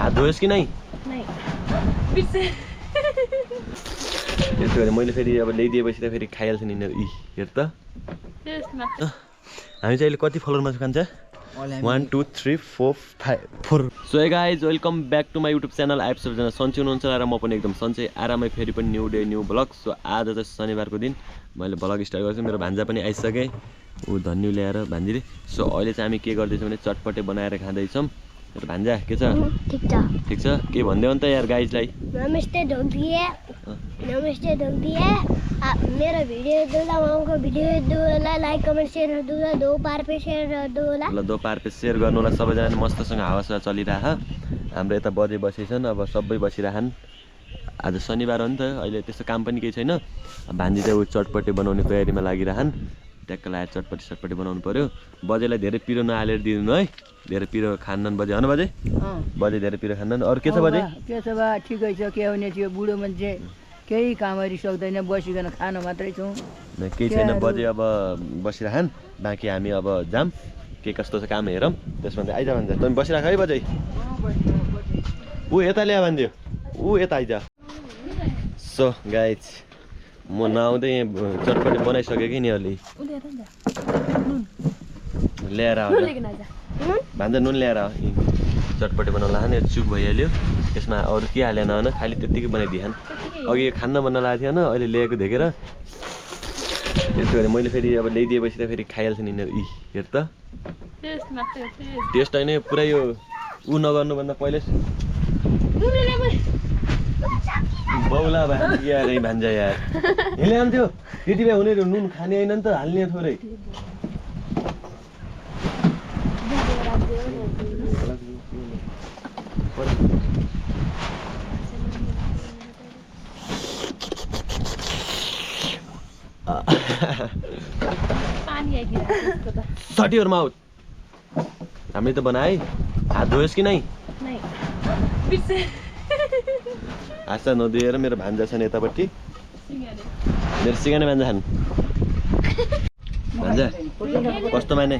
हात धोएस् कि नै? त्यसो भने मैले फेरि अब ल्याइदिएपछि त फेरि खाइहाल्छ नि यिनीहरू। हेर त हामी चाहिँ अहिले कति फलोवरमा छु कान्छ? 1 2 3 4 5 4। So hey guys welcome back to my YouTube channel. आइप सबजना सन्चै हुनुहुन्छ र म पनि एकदम सन्चै आरामै फेरि पनि new day new blog. So आज चाहिँ शनिबारको दिन मैले ब्लग स्टार्ट गर्छु। मेरो भान्जा पनि आइसके, ऊ धन्यु ल्याएर भान्जीले। सो अहिले चाहिँ हामी के गर्दैछौँ भने चटपटे बनाएर खाँदैछौँ। मेरो भान्जा के छ? ठीक छ। ठिक छ। के भन्दै अन्त यार गाइजलाई? नमस्ते ढोग्दिए, नमस्ते ढोग्दिए। मेरो भिडियो दुला मामको भिडियो दुला लाइक कमेन्ट शेयर दुला दो पार पे शेयर दुला। ल दो पार पे शेयर गर्नु होला सबैजना। मस्तसँग हावासावा चलिरह। हाम्रो यता बजे बसेछन्, अब सबै बसिरहन्। आज शनिबार हो नि त, अहिले त्यस्तो काम पनि केही छैन। भान्जी चाहिँ ऊ चटपटे बनाउने तयारीमा लागिरहन्। ट्याक्क लगाएर चटपटे बनाउनु पर्यो। बजेलाई धेरै पिरो नहालेर दिनु है, धेरै पिरो खान्नन् बजे। हन बजे? बजे धेरै पिरो खान्नन्। अरू के छ बजे? के छ बा? ठिकै छ। के हुने थियो, बुढो मान्छे केही कामहरु सक्दैन, बसिकन खान मात्रै छौँ। केही छैन। बजे अब बसिरहन्, बाँकी हामी अब जाम। के कस्तो छ काम हेरौँ। त्यसमा चाहिँ आइज भन्छ। तँ बसिराख है बजे। ऊ यता ल्या भनिदियो, ऊ यता आइज। सो गाइज म नआउँदै चटपटे बनाइसकेँ कि नि अलि ल्याएर आउँछ। भान्जा नुन ल्याएर आऊ। चटपटे बनाउन लाने चुक भइहाल्यो। यसमा अरू के हालेन होइन, खालि त्यत्तिकै बनाइदिएन। अघि यो खान्न भन्न लागेको थिएन, अहिले ल्याएको देखेर। त्यसो भने मैले फेरि अब ल्याइदिएपछि त फेरि खाइहाल्छ नि यिनीहरू। हेर त टेस्ट होइन पुरै। यो ऊ नगर्नुभन्दा पहिल्यै बौला भान्जा भान्जा यार यसले आउँथ्यो। त्यति बेला हुने नुन खाने होइन नि त, हाल्ने थोरै। सटीहरुमा आउट। हामीले त बनाए। हात धोएस् कि नै? आशा नदिएर मेरो भान्जा छ नि यतापट्टि। मेरो सिगाने भान्जा खानु। भान्जा कस्तो माने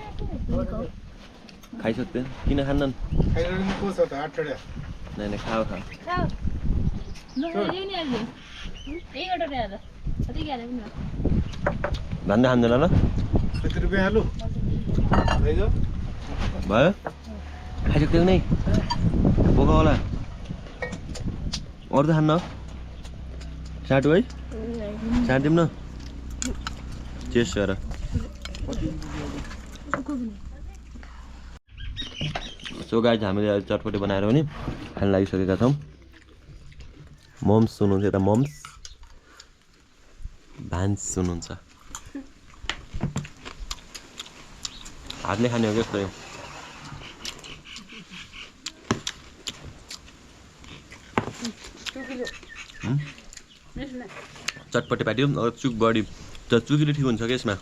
खाइसक्दैन? किन खान्नन्? नै खाऊ खाऊ। भान्जा खाँदैन ल? भयो खाइसक्थ्यौ नै? बोका होला। अरू त खान्न? साटु है? साटिदिउँ न? चेस गर। सो गाइज हामीले अहिले चटपटे बनाएर पनि खान लागिसकेका छौँ। मम्स हुनुहुन्छ यता, मम्स भान्स हुनुहुन्छ। हातले खाने हो क्या यस्तो? चटपटे पाट्यो। अब चुक बढी त चुकीले ठिक हुन्छ कि यसमा।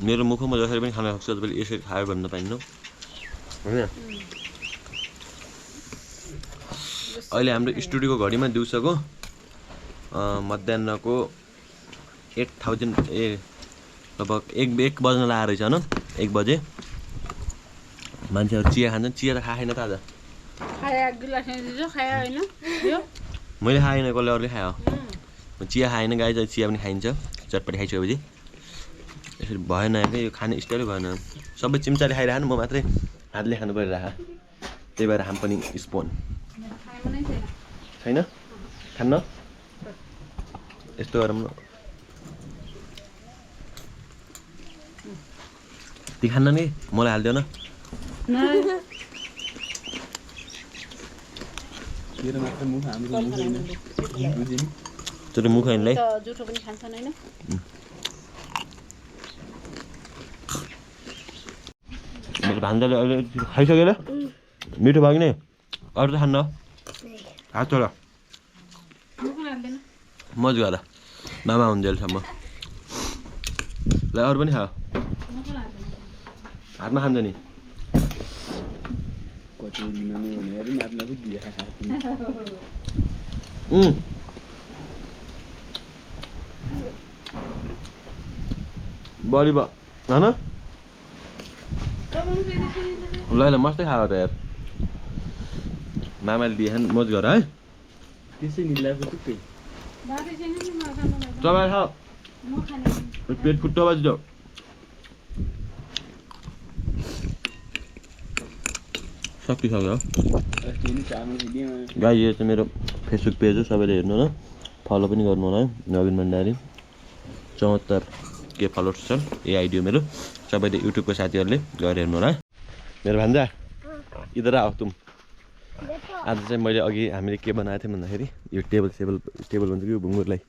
मेरो मुखमा जसरी पनि खान सक्छ, तपाईँले यसरी खायो भन्न पाइन्न होइन। अहिले हाम्रो स्टुडियोको घडीमा दिउँसोको मध्याहको 8000 लगभग 1 बज्न लागेको रहेछ होइन। 1 बजे मान्छेहरू चिया खान्छन्। चिया त खाएन त आज? मैले खाएन, कसले अरूले खायो। चिया खाएन गाइज, चिया पनि खाइन्छ चटपटी खाइसकेपछि। यसरी भएन क्या, यो खाने स्टाइलै भएन। सबै चिम्चाले खाइरहनु, म मात्रै हातले खानु परिरह। त्यही भएर हाम पनि स्पोन छैन। खान्न यस्तो गरौँ न। ती खान्न नि, मलाई हालिदियो न। मुख हैनलाई जुठो पनि खान्छन् हैन। मेरो भान्जाले अहिले खाइसक्यो ल। मिठो भयो कि नै? अरू त खान्न? हात छोड मज गर मामा हुन्जेलसम्म। ल अरू पनि खा। हातमा खान्छ नि। बढी भयो होइन? ल ल मस्तै खायो त यार मामाले दिए मोज गर है तपाईँ खाऊ पेट फुट्टो बाजियो सक्यो गाई यो चाहिँ मेरो फेसबुक पेज हो सबैले हेर्नु न फलो पनि गर्नु होला है नवीन भण्डारी 74 के फलोवर्स छन् यही आइडी हो मेरो सबैले युट्युबको साथीहरूले गएर हेर्नु होला है मेरो भान्जा इधर आओ तुम आज चाहिँ मैले अघि हामीले के बनाएको थियौँ भन्दाखेरि यो टेबल भन्छ कि यो भुङ्गुरलाई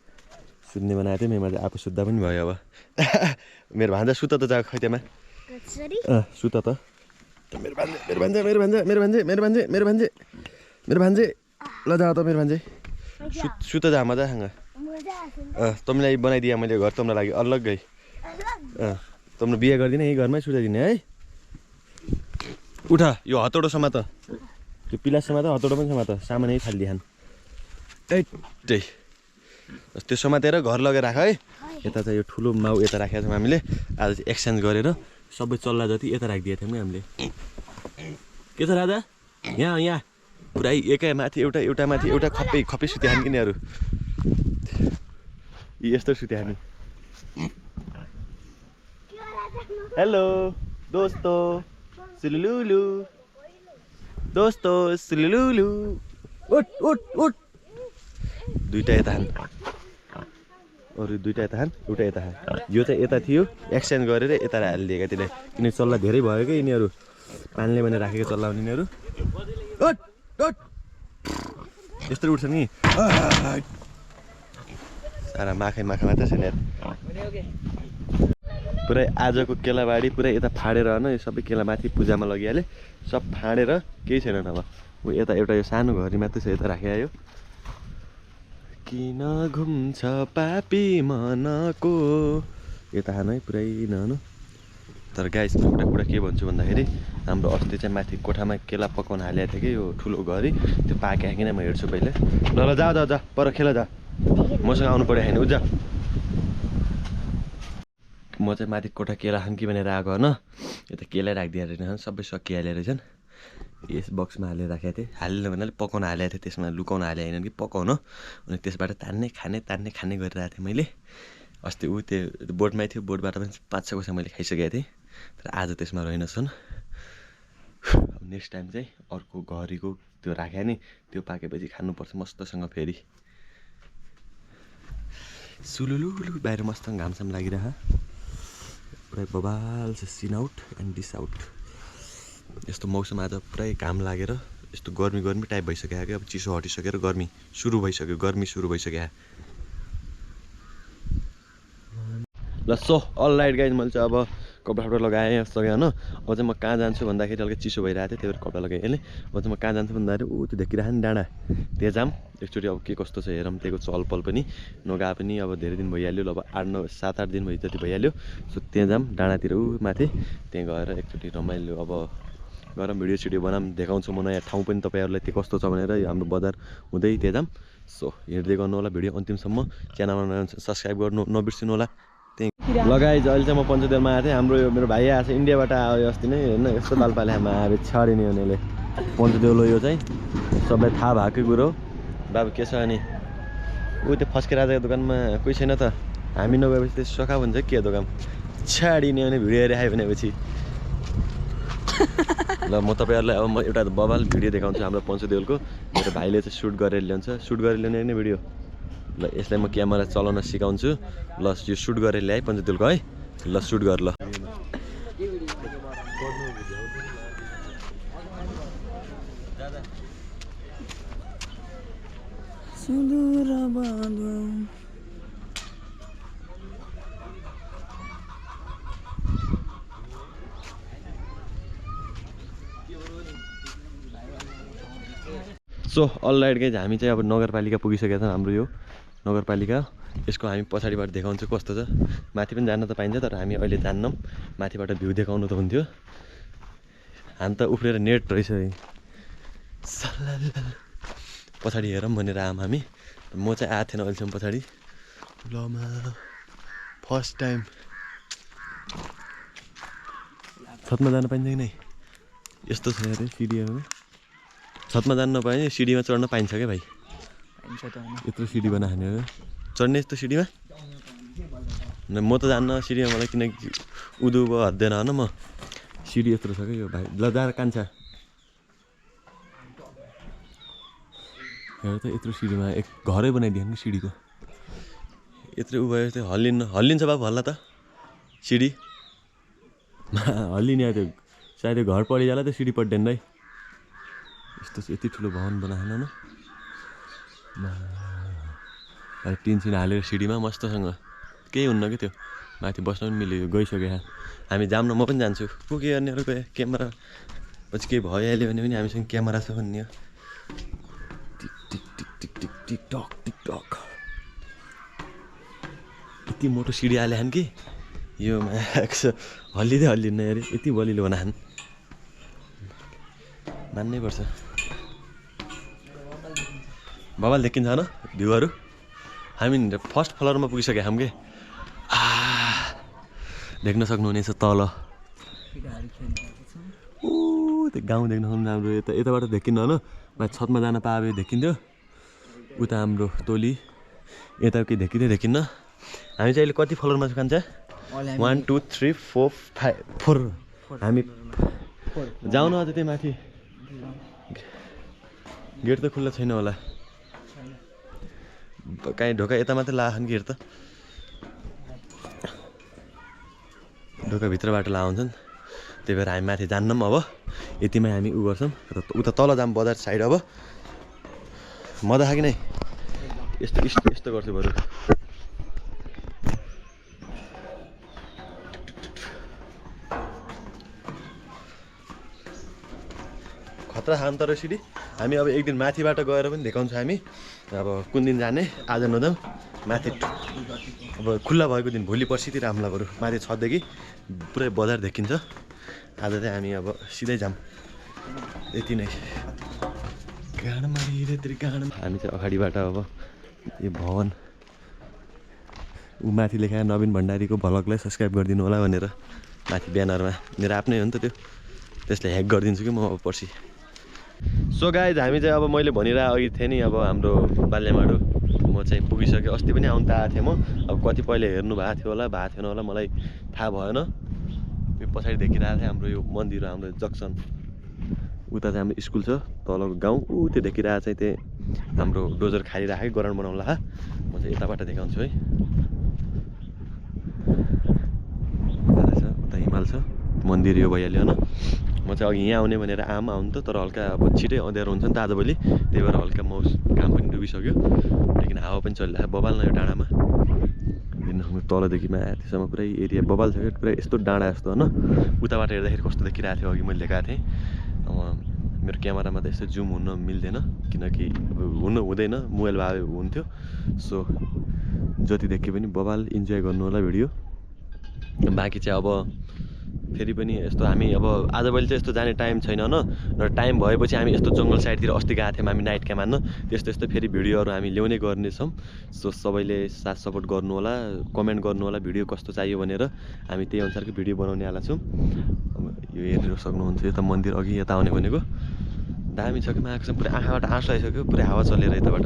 सुत्ने बनाएको थिएँ मैले आफू सुत्दा पनि भयो अब मेरो भान्जा सुत त जा खैतेमा सुत त मेरो भान्जे ल जा त मेरो भान्जे सुत जा मजासँग तँलाई बनाइदिएँ मैले घर तँलाई लागि अलग्गै तँलाई बिहे गरिदिने यही घरमै सुताइदिने है उठ यो हतौडो समात त्यो पिलास समात हतौडो पनि समात सामान यही फालिदिहान एटै त्यो समातेर घर लगेर राख है यता चाहिँ यो ठुलो माउ यता राखेका छौँ हामीले आज चाहिँ एक्सचेन्ज गरेर सबै चल्ला जति यता राखिदिएका थियौँ हामीले के छ राजा यहाँ पुरै एकै माथि एउटा माथि एउटा खप्पै सुत्याहान कि यिनीहरू यस्तो सुत्याहानी हेलो दोस्तो सुलुलुलु दोस्तो सुलुलुलु उठ दुईटा यता हान अरू दुईटा यता हान एउटा यता हान यो चाहिँ यता थियो एक्सचेन्ज गरेर यता हालिदिएका त्यसले किनकि चल्ला धेरै भयो क्या यिनीहरू पानीले भने राखेको चल्ला हुने यिनीहरू यस्तो उठ्छ नि सारा माखा मात्रै छैन पुरै आजको केलाबाडी पुरै यता फाडेर होइन यो सबै केला माथि पूजामा लगिहाले सब फाडेर केही छैन अब ऊ यता एउटा यो सानो घरी मात्रै छ यता राखिआयो किन घुम्छ पापी मनको यता खानु है पुरै नहानु तर गाइस म एउटा कुरा के भन्छु भन्दाखेरि हाम्रो अस्ति चाहिँ माथि कोठामा केला पकाउन हालेको थियो कि यो ठुलो घरी त्यो पाके किन म हेर्छु पहिले ल जा पर खेला जा मसँग आउनु पऱ्यो होइन उजा म चाहिँ माथि कोठा केला खान कि भनेर आएको होइन यता केला राखिदिएर रहेछन् सबै सकिहाले रहेछन् यस बक्समा हालेर राखेको थिएँ हालेन भन्नाले पकाउन हालेको थिएँ त्यसमा लुकाउन हाले होइन कि पकाउन अनि त्यसबाट तान्ने खाने गरिरहेको थिएँ मैले अस्ति ऊ त्यो बोटमै थियो बोटबाट पनि 5-6 कोसा मैले खाइसकेको थिएँ तर आज त्यसमा रहेनछन् नेक्स्ट टाइम चाहिँ अर्को घरीको त्यो राख्यो नि त्यो पाकेपछि खानुपर्छ मस्तसँग फेरि सुलुलुलु बाहिर मस्त घामसाम लागिरह पुरै बबाल छ सिन आउट एन्ड डिस आउट यस्तो मौसम आज पुरै घाम लागेर यस्तो गर्मी टाइप भइसक्यो क्या अब चिसो हटिसकेर गर्मी सुरु भइसक्यो ल सो अल राइट गाइज मैले चाहिँ अब कपडा लगाएँ यस्तो होइन अब चाहिँ म कहाँ जान्छु भन्दाखेरि अलिकति चिसो भइरहेको थियो त्यही भएर कपडा लगाएँ अहिले अब चाहिँ म कहाँ जान्छु भन्दाखेरि ऊ त्यो देखिरहेको नि डाँडा त्यहाँ जाम एकचोटि अब के कस्तो छ हेरौँ त्यहीको चहलपहल पनि नगए पनि अब धेरै दिन भइहाल्यो अब 7-8 दिन भयो जति भइहाल्यो सो त्यहाँ जाम डाँडातिर ऊ माथि त्यहाँ गएर एकचोटि रमाइलो अब गरौँ भिडियो बनाऊँ देखाउँछु म नयाँ ठाउँ पनि तपाईँहरूलाई त्यो कस्तो छ भनेर हाम्रो बजार हुँदै त्यहाँ जाम सो हेर्दै गर्नु होला भिडियो अन्तिमसम्म च्यानलमा सब्सक्राइब गर्नु नबिर्सिनु होला लगाइ अहिले चाहिँ म पञ्चदेलमा आएको थिएँ हाम्रो यो मेरो भाइ आएको छ इन्डियाबाट आयो अस्ति नै होइन यस्तो दाल पाले आमा अब छाडिने उनीहरूले पञ्चदेउलो यो चाहिँ सबलाई थाहा भएकै कुरो बाबु के छ अनि ऊ त्यो फस्के राजाको दोकानमा कोही छैन त हामी नगएपछि त्यो सखा भन्छ के दोकान छाडिने अनि भिडियो हेरेर आयो भनेपछि ल म तपाईँहरूलाई अब म एउटा बबाल भिडियो देखाउँछु हाम्रो पञ्चदेउलको मेरो भाइले चाहिँ सुट गरेर ल्याउने होइन भिडियो ल यसलाई म क्यामेरा चलाउन सिकाउँछु ल यो सुट गरेर ल्याएँ पञ्चदेउलको है ल सुट गर ल सो अल राइट गाइज हामी चाहिँ अब नगरपालिका पुगिसकेका छौँ हाम्रो यो नगरपालिका यसको हामी पछाडिबाट देखाउँछु कस्तो छ माथि पनि जान त पाइन्छ तर हामी अहिले जान्नौँ माथिबाट भ्यू देखाउनु त हुन्थ्यो हामी त उफ्रेर नेट रहेछ पछाडि हेरौँ भनेर आऊँ हामी म चाहिँ आएको थिएन अहिलेसम्म पछाडि लमा फर्स्ट टाइम छतमा जान पाइन्छ कि नै यस्तो छ अरे सिडीहरू छतमा जान नपाए नि सिडीमा चढ्न पाइन्छ क्या भाइ यत्रो सिडी बनाखाने हो चढ्ने यस्तो सिडीमा म त जान्न सिडीमा मलाई किनकि उदुबो हद्दैन होइन म सिडी यत्रो छ क्या यो भाइ ल जाएर कान्छ हेर त यत्रो सिडीमा एक घरै बनाइदियो नि सिडीको यत्रो उ भयो त्यो हल्लिन्छ बाबु हल्ला त सिडी हल्लिने त्यो सायद घर परिजाला त्यो सिडी पड्डेन है यस्तो यति ठुलो भवन बनाएन न टिनसिन हालेर सिडीमा मस्तसँग केही हुन्न कि त्यो माथि बस्न पनि मिल्यो गइसक्यो हामी जाऊँ न म पनि जान्छु को के गर्नेहरू गयो क्यामेरा पछि केही भइहाल्यो भने पनि हामीसँग क्यामेरा छ भन्ने हो टिक टिक टिक टिक टिक टिकटक टिकटक यति मोटो सिडी हाले कि यो हल्लिँदै हल्लिन्न अरे यति बलिलो बनाखान मान्नै पर्छ बबाल देखिन्छ होइन भ्यूहरू हामी फर्स्ट फ्लोरमा पुगिसक्यो हामी के देख्न सक्नुहुनेछ तल ऊ त्यो गाउँ देख्न सक्नु हाम्रो यताबाट देखिन्न होइन छतमा जान पाए देखिन्थ्यो उता हाम्रो टोली यता केही देखिन्न हामी चाहिँ अहिले कति फ्लोरमा छ कान्छ 1 2 3 4 5 4 हामी जाउँ न अझ त्यही माथि गेट त खुल्ला छैन होला काहीँ ढोका यता मात्रै लाखन् गेट त ढोकाभित्रबाट लाउँछन् त्यही भएर हामी माथि जान्नौँ अब यतिमै हामी उ गर्छौँ उता तल जाऊँ बजार साइड अब मजा खायो कि नै यस्तो गर्छु बरु खतरा खान तर सिडी हामी अब एक दिन माथिबाट गएर पनि देखाउँछौँ हामी अब कुन दिन जाने आज नजाउँ माथि अब खुल्ला भएको दिन भोलि पर्सितिर हामीलाई बरु माथि छतदेखि पुरै बजार देखिन्छ आज चाहिँ हामी अब सिधै जाऊँ यति नै हामी चाहिँ अगाडिबाट अब यो भवन ऊ माथि लेखा नवीन भण्डारीको भ्लगलाई सब्सक्राइब गरिदिनु होला भनेर माथि ब्यानरमा मेरो आफ्नै हो नि त त्यो त्यसलाई ह्याक गरिदिन्छु कि म अब पर्सि सो गाइज हामी चाहिँ अब मैले भनिरहेको अघि थिएँ नि अब हाम्रो बाल्यमाडो म चाहिँ पुगिसकेँ अस्ति पनि आउनु त आएको थिएँ म अब कति पहिले हेर्नु भएको थियो होला भएको थिएन होला मलाई थाहा भएन यो पछाडि देखिरहेको थियो हाम्रो यो मन्दिर हाम्रो जक्सन उता चाहिँ हाम्रो स्कुल छ तलको गाउँ ऊ त्यो देखिरहेको चाहिँ त्यही हाम्रो डोजर खालिराखेँ ग्राउन्ड बनाउला म चाहिँ यताबाट देखाउँछु है उता हिमाल छ मन्दिर यो भइहाल्यो होइन म चाहिँ अघि यहाँ आउने भनेर आउनु त तर हल्का अब छिटै अँध्यारो हुन्छ नि त आजभोलि त्यही भएर हल्का काम पनि डुबिसक्यो लेकिन हावा पनि चलिरहेको बबाल न यो डाँडामा हेर्नु तलदेखि माथिसम्म पुरै एरिया बबाल छ क्या पुरै यस्तो डाँडा जस्तो होइन उताबाट हेर्दाखेरि कस्तो देखिरहेको थियो अघि मैले देखाएको थिएँ मेरो क्यामेरामा त यस्तो जुम हुन मिल्दैन किनकि हुँदैन मोबाइल भए हुन्थ्यो सो जति देखे पनि बबाल इन्जोय गर्नु होला भिडियो बाँकी चाहिँ अब फेरि पनि यस्तो हामी अब आजभोलि चाहिँ यस्तो जाने टाइम छैन होइन र टाइम भएपछि हामी यस्तो जङ्गल साइडतिर अस्ति गएको थियौँ हामी नाइट क्याम्प हान्न त्यस्तो फेरि भिडियोहरू हामी ल्याउने गर्नेछौँ सो सबैले साथ सपोर्ट गर्नु होला कमेन्ट गर्नु होला भिडियो कस्तो चाहियो भनेर हामी त्यही अनुसारको भिडियो बनाउने वाला छौँ यो हेर्न सक्नुहुन्छ यो त मन्दिर अघि यता आउने भनेको दामी छ कि आएको छ पुरै आँखाबाट आँसु आइसक्यो पुरै हावा चलेर यताबाट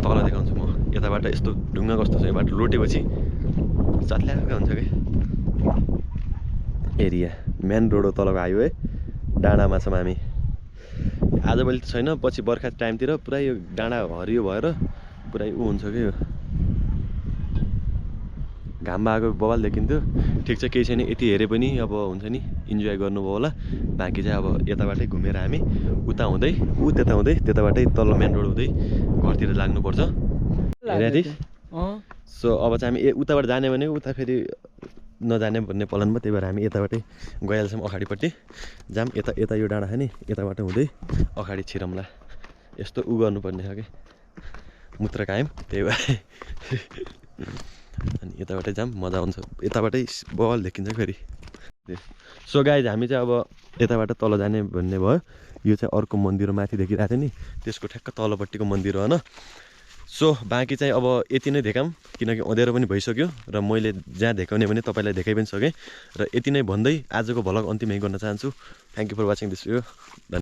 तल देखाउँछु म यताबाट यस्तो ढुङ्गा कस्तो छ यो बाटो लोटेपछि चत्ल्याएको हुन्छ कि एरिया मेन रोड हो तलको हाइवे डाँडामा छौँ हामी आजभोलि त छैन पछि बर्खा टाइमतिर पुरै यो डाँडा हरियो भएर पुरै ऊ हुन्छ कि यो घाममा आएको बवाल देखिन्थ्यो ठिक छ केही छैन यति हेरे पनि अब हुन्छ नि इन्जोय गर्नुभयो होला बाँकी चाहिँ अब यताबाटै घुमेर हामी उता हुँदै त्यता हुँदै त्यताबाटै तल मेन रोड हुँदै घरतिर लाग्नुपर्छ हेरेको थिइस् सो अब चाहिँ हामी उताबाट जाने भने उता फेरि नजाने भन्ने प्लानमा त्यही भएर हामी यताबाटै गइहाल्छौँ अगाडिपट्टि जाऊँ यता यो डाँडा छ नि यताबाट हुँदै अगाडि छिरौँला यस्तो उ गर्नुपर्ने छ कि मूत्र कायम त्यही भएर अनि यताबाटै जाऊँ मजा आउँछ यताबाटै बल देखिन्छ फेरि सो गाइज हामी चाहिँ अब यताबाट तल जाने भन्ने भयो यो चाहिँ अर्को मन्दिर माथि देखिरहेको थियो नि त्यसको ठ्याक्क तलपट्टिको मन्दिर हो होइन सो बाँकी चाहिँ अब यति नै देखाऊँ किनकि अँध्यारो पनि भइसक्यो र मैले जहाँ देखाउने भने तपाईँलाई देखाइ पनि सकेँ र यति नै भन्दै आजको भ्लग अन्तिम यही गर्न चाहन्छु। Thank you for watching this video.